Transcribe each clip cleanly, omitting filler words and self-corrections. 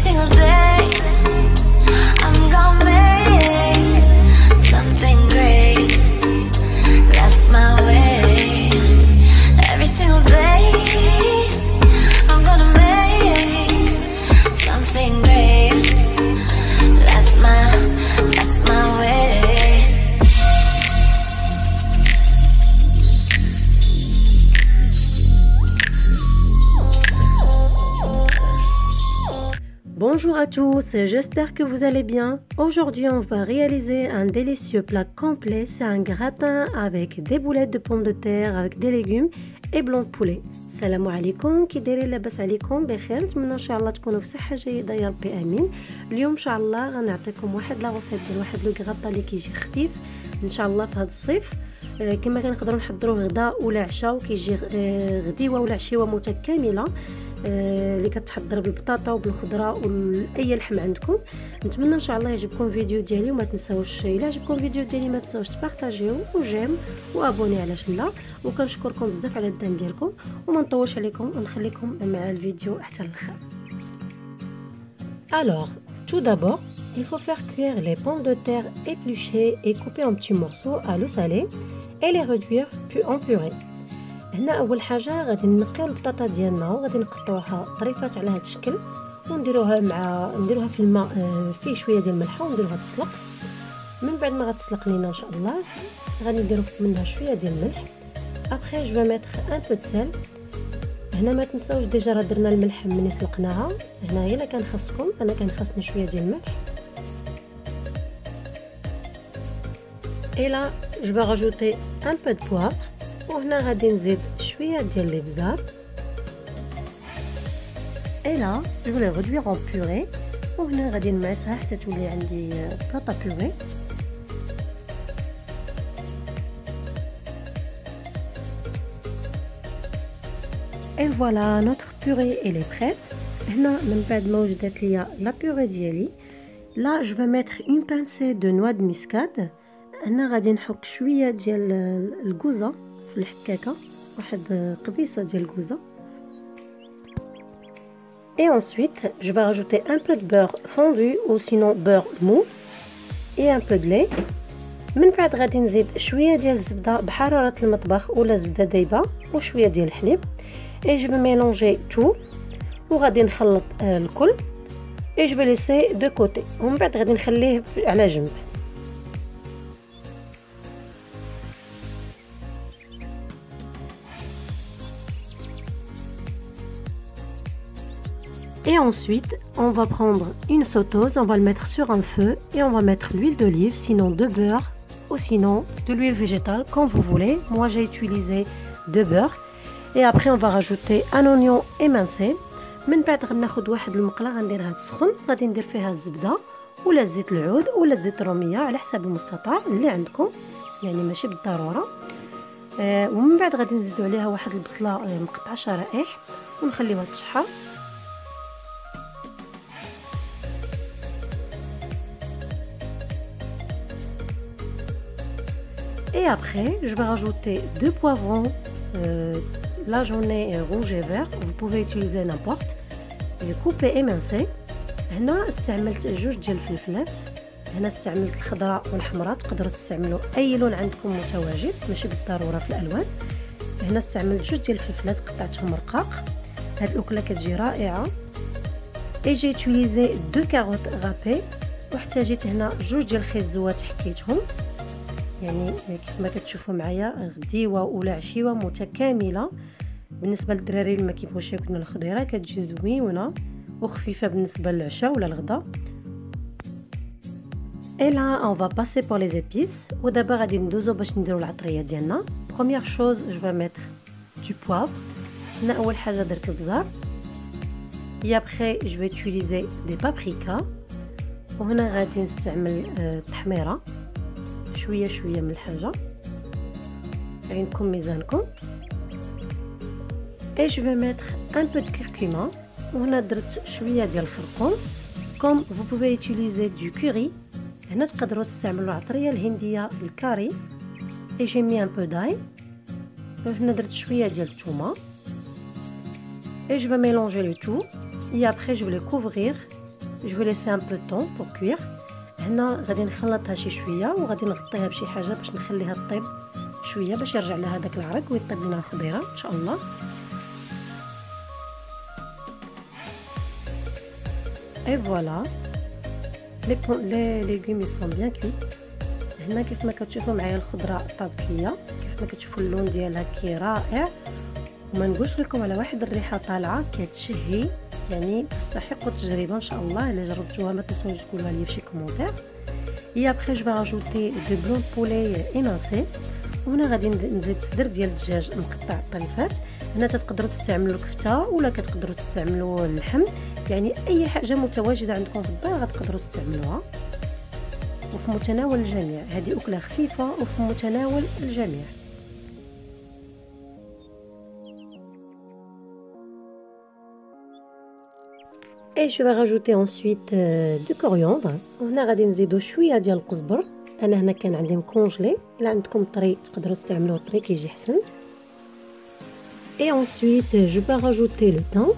single day I'm gonna make something great. That's my way. Every single day I'm gonna make something great. That's my way. Bonjour à tous, j'espère que vous allez bien. Aujourd'hui on va réaliser un délicieux plat complet. C'est un gratin avec des boulettes de pommes de terre avec des légumes et blanc de poulet. السلام عليكم، كي دايرين؟ لاباس عليكم؟ بخير، نتمنى ان شاء الله تكونوا بصحه جيده يا ربي امين. اليوم ان شاء الله غنعطيكم واحد لا غوسيت ديال واحد لو غراطا اللي كيجي خفيف ان شاء الله في هذا الصيف. كما كنقدروا نحضروه غدا ولا عشاء، وكيجي غديوه ولا عشيوه متكامله اللي كتحضر بالبطاطا وبالخضره واي لحم عندكم. نتمنى ان شاء الله يعجبكم الفيديو ديالي، وما تنساوش الا عجبكم الفيديو ديالي ما تنساوش تبارطاجيو وجيم وابوني علاش لا. وكنشكركم بزاف على الدعم ديالكم، وما نطولش عليكم ونخليكم مع الفيديو حتى الاخر. Alors, tout d'abord, il faut faire cuire les pommes de terre épluchées et coupées en petits morceaux à l'eau salée et les réduire puis en purée. هنا اول حاجه غادي نقيو البطاطا ديالنا وغادي نقطعوها طريفات على هذا الشكل، نديروها في الماء فيه شويه ديال الملح ونديروها تسلق. من بعد ما غتسلق لينا ان شاء الله غادي نديرو منها شويه ديال الملح. ابخي جو ميتر ان بو دو سيل. هنا ما تنساوش ديجا راه درنا الملح ملي سلقناها. هنايا الا كان خاصكم، انا كان خاصني شويه ديال الملح. Et là, je vais rajouter un peu de poivre. وهنا غادي نزيد شويه ديال الابزار. Et là, je vais les réduire en purée. وهنا غادي نمعسها حتى تولي عندي بطاطا بوري. Et voilà, notre purée elle est prête. هنا من بعد ما وجدت ليا لا بوري ديالي، là je vais mettre une pincée de noix de muscade. هنا غادي نحك شويه ديال الكوزه في الحكاكه، واحد قبيصه ديال الكوزه. Et ensuite, je vais rajouter un peu de beurre fondu ou sinon beurre mou et un peu de lait. من بعد غادي نزيد شويه ديال الزبده بحراره المطبخ ولا زبده دايبه وشويه ديال الحليب. Et je vais mélanger tout وغادي نخلط الكل. Et je vais laisser de côté. ومن بعد غادي نخليه على جنب. Et ensuite, on va prendre une sauteuse, on va le mettre sur un feu et on va mettre l'huile d'olive, sinon de beurre ou sinon de l'huile végétale, comme vous voulez. Moi, j'ai utilisé de beurre. Et après, on va rajouter un oignon émincé. من بعد غناخد واحد المقله غنديرها تسخن، غادي ندير فيها الزبده ولا زيت العود ولا زيت الروميه على حسب المستطاع اللي عندكم، يعني ماشي بالضروره. ومن بعد غادي نزيدوا عليها واحد البصله مقطعه شرائح ونخليوها تشحر. Et après, je vais rajouter 2 poivrons. Là, j'en ai rouge et vert. Vous pouvez utiliser n'importe. Coupé émincé. هنا استعملت جوج ديال الفلفلات. هنا استعملت الخضراء والحمراء. تقدروا تستعملوا اي لون عندكم متواجد، ماشي بالضروره في الالوان. هنا استعملت جوج ديال الفلفلات قطعتهم رقاق. هاد الاكله كتجي رائعه. Et j'ai utilisé 2 carottes râpées. واحتاجيت هنا جوج ديال الخيزوات حكيتهم. يعني كيف ما كتشوفوا معايا غديوه ولا عشيوه متكامله. بالنسبه للدراري اللي ما كيبغوش ياكلوا الخضيره كتجي زوينه وخفيفه بالنسبه للعشاء ولا الغدا. Et là, on va passer pour les épices. ودابا غادي ندوزو باش نديرو العطريه ديالنا. Première chose, je vais mettre du poivre. هنا اول حاجه درت البزار. Et après, je vais utiliser des paprikas. وهنا غادي نستعمل التحميره شويه شويه من الحاجه، عينكم ميزانكم. Et je vais mettre un peu de curcuma. وهنا درت شويه ديال الخرقوم. Comme vous pouvez utiliser du curry. هنا تقدروا تستعملوا العطريه الهنديه الكاري. Et j'ai mis un peu d'ail. هنا درت شويه ديال الثومه. Et je vais mélanger le tout. Et après je vais le couvrir جو ليسي ان بو طون بور كوير. هنا غادي نخلطها شي شويه وغادي نغطيها بشي حاجه باش نخليها طيب شويه باش يرجع لها داك العرق ويطيب لنا الخضيره ان شاء الله. اي فوالا لي ليغوم ils sont bien cuits. هنا كيف ما كتشوفوا معايا الخضره طابت ليا، كيف ما كتشوفوا اللون ديالها كي رائع، وما نقولش لكم على واحد الريحه طالعه كتشهي، يعني تستحق التجربه ان شاء الله. الا جربتوها ما تنسوش تقولوها لي في شي كومونتير. Et après je vais rajouter du blanc de poulet émincé. وهنا غادي نزيد صدر ديال الدجاج مقطع طريفات. هنا تقدروا تستعملوا الكفته ولا كتقدروا تستعملوا اللحم، يعني اي حاجه متواجده عندكم في الدار غتقدروا تستعملوها، وفي متناول الجميع. هذه اكله خفيفه وفي متناول الجميع. Et je vais rajouter ensuite du coriandre. وهنا غادي نزيدو شويه ديال القزبر. انا هنا كان عندي مكونجلي، الا عندكم طري تقدروا تستعملوه طري كيجي حسن. Et ensuite je vais rajouter le thym.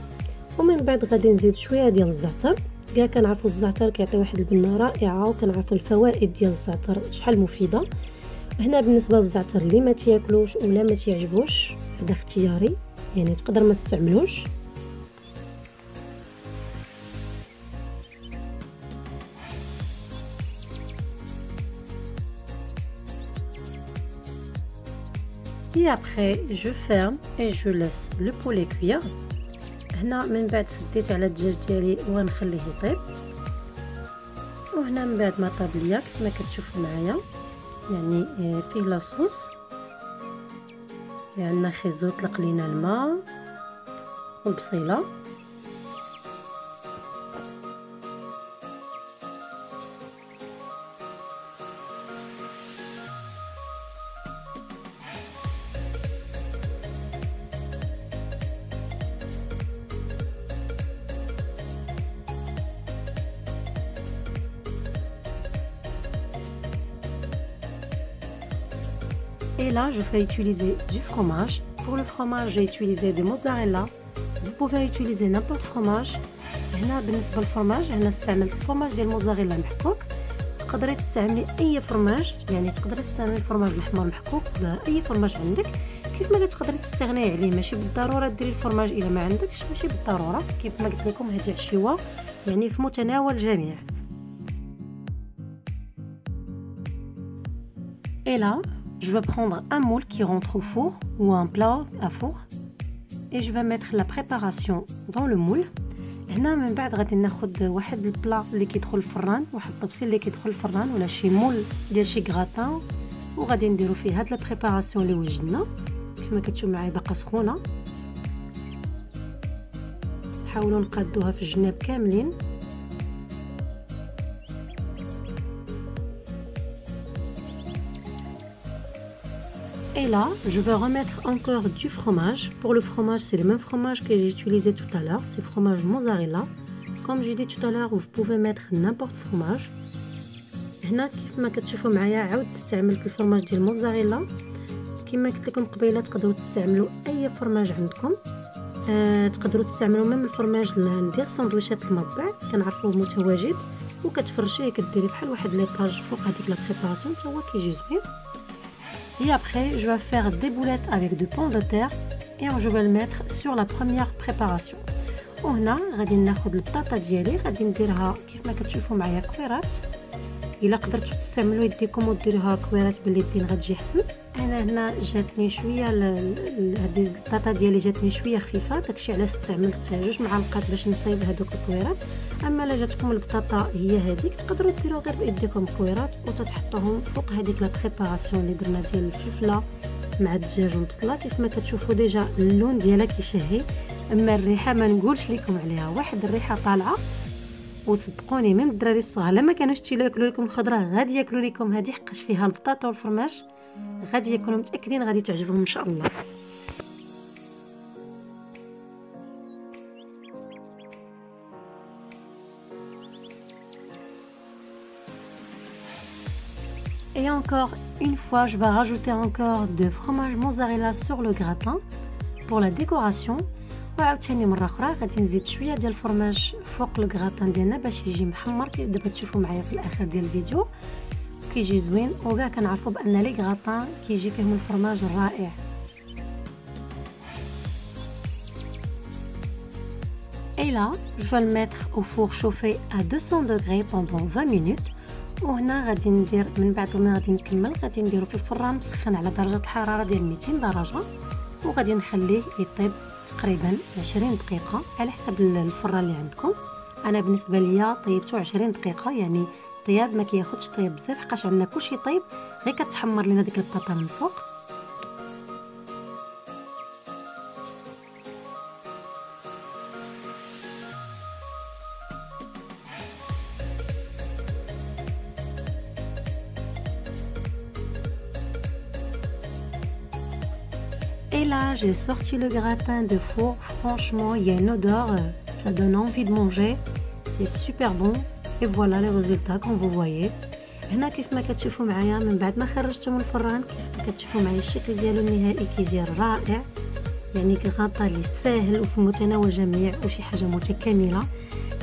ومن بعد غادي نزيد شويه ديال الزعتر. كاع كنعرفوا الزعتر كيعطي واحد البنه رائعه، وكنعرفوا الفوائد ديال الزعتر شحال مفيده. هنا بالنسبه للزعتر اللي ما تياكلوش ولا ما تيعجبوش هذا اختياري، يعني تقدر ما تستعملوش. Et après je ferme et je laisse le poulet cuire. هنا من بعد سديت على الدجاج ديالي ونخليه يطيب. وهنا من بعد ما طاب ليا كما كتشوفوا معايا، يعني فيه لاصوص، عندنا خيزو طلق لينا الماء والبصيله. Et là, je vais utiliser du fromage. Pour le fromage, j'ai utilisé de mozzarella. Vous pouvez utiliser n'importe fromage. هنا بالنسبة للفرماج أنا استعملت الفرماج ديال الموزاريلا المحكوك. تقدري تستعملي أي فرماج، يعني تقدري تستعملي الفرماج الأحمر المحكوك ولا أي فرماج عندك. كيف ما تقدري تستغني عليه، ماشي بالضرورة ديري الفرماج إلا ما عندكش، ماشي بالضرورة. كيف ما قلت لكم هذه عشيوة يعني في متناول الجميع. Et là, je vais prendre un moule qui rentre au four ou un plat à four et je vais mettre la préparation dans le moule. هنا من بعد غادي ناخذ واحد البلا اللي كيدخل الفران، واحد الطبسيل اللي كيدخل الفران ولا شي مول ديال شي غراتان، وغادي نديرو فيه هاد لا بريباراسيون اللي وجدنا. كما كتشوفوا معايا باقا سخونه، نحاولوا نقادوها في الجناب كاملين. Et là, je vais remettre encore du fromage. Pour le fromage, c'est le même fromage que j'ai utilisé tout à l'heure. C'est fromage mozzarella. Comme j'ai dit tout à l'heure, vous pouvez mettre n'importe fromage. هنا كيف ما كتشوفوا معايا عاود استعملت الفرماج ديال الموزاريلا. كما قلت لكم قبيله تقدروا تستعملوا اي فرماج عندكم. تقدروا تستعملوا ميم الفرماج ديال الساندويشات المطبع، كنعرفوه متواجد، وكتفرشيه كديري بحال واحد ليباج فوق هذيك لا بريباراسيون حتى هو كيجي زوين. Et après, je vais faire des boulettes avec du pommes de terre et je vais le mettre sur la première préparation. وهنا غادي ناخذ البطاطا ديالي، غادي نديرها كيف ما كتشوفوا معايا كويرات. الا قدرتوا تستعملوا يديكم وديروها كويرات باليدين غتجي احسن. انا هنا جاتني شويه هذه البطاطا ديالي جاتني شويه خفيفه، داكشي علاش استعملت 2 معالق باش نصايب هذوك الكويرات. اما الا جاتكم البطاطا هي هذيك تقدروا ديروا غير بايديكم كويرات وتحطوهم فوق هذيك لا بريباراسيون اللي درنا ديال الفلفله مع الدجاج والبصله. كيف ما كتشوفوا ديجا اللون ديالها كيشهي، اما الريحه ما نقولش لكم عليها، واحد الريحه طالعه. وصدقوني ميم الدراري الصغار لما كانوش تياكلوا لكم الخضره غادي ياكلوا لكم هذه، حقاش فيها البطاطا والفرماج، غادي ياكلوا متاكدين غادي تعجبهم ان شاء الله. Et encore une fois, je vais rajouter encore de fromage mozzarella sur le gratin pour la décoration. وعاوتاني مره اخرى غادي نزيد شويه ديال الفرماج فوق الكراطان ديالنا باش يجي محمر. كيف دابا تشوفوا معايا في الاخر ديال الفيديو كيجي زوين، وكاع كنعرفوا بان لي كراطان كيجي فيهم الفرماج الرائع. Et là, je vais le mettre au four chauffé à 200 degrés pendant 20 minutes. وهنا غادي ندير من بعد ما غادي نكمل غادي نديرو في الفران مسخن على درجة الحرارة ديال 200 درجة، وغادي نخليه يطيب تقريبا 20 دقيقة على حسب الفران اللي عندكم. انا بالنسبة ليا طيبته 20 دقيقة، يعني طياب ما كياخدش طياب بزاف حقاش عندنا كلشي طيب، غير كتحمر لينا ديك البطاطا من فوق. Et là, j'ai sorti le gratin de four. Franchement, il y a une odeur, ça donne envie de manger. C'est super bon. Et voilà les résultats comme vous voyez. هنا كيف ما كتشوفوا معايا من بعد ما خرجته من الفران، كيف ما كتشوفوا معايا الشكل ديالو النهائي كيجي رائع. يعني كغطا لي ساهل وفي متناول الجميع وشي حاجه متكامله.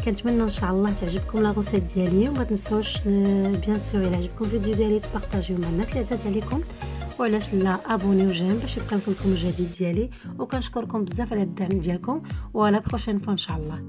كنتمنى ان شاء الله تعجبكم لا غوسيت ديالي، وما تنساوش بيان سور الى عجبكم الفيديو ديالي تبارطاجيوه مع الناس اللي عزاز عليكم، وعلاش لا ابونيو جيم باش يبقى يوصلكم الجديد ديالي. وكنشكركم بزاف على الدعم ديالكم، ولا بروشين فوا ان شاء الله.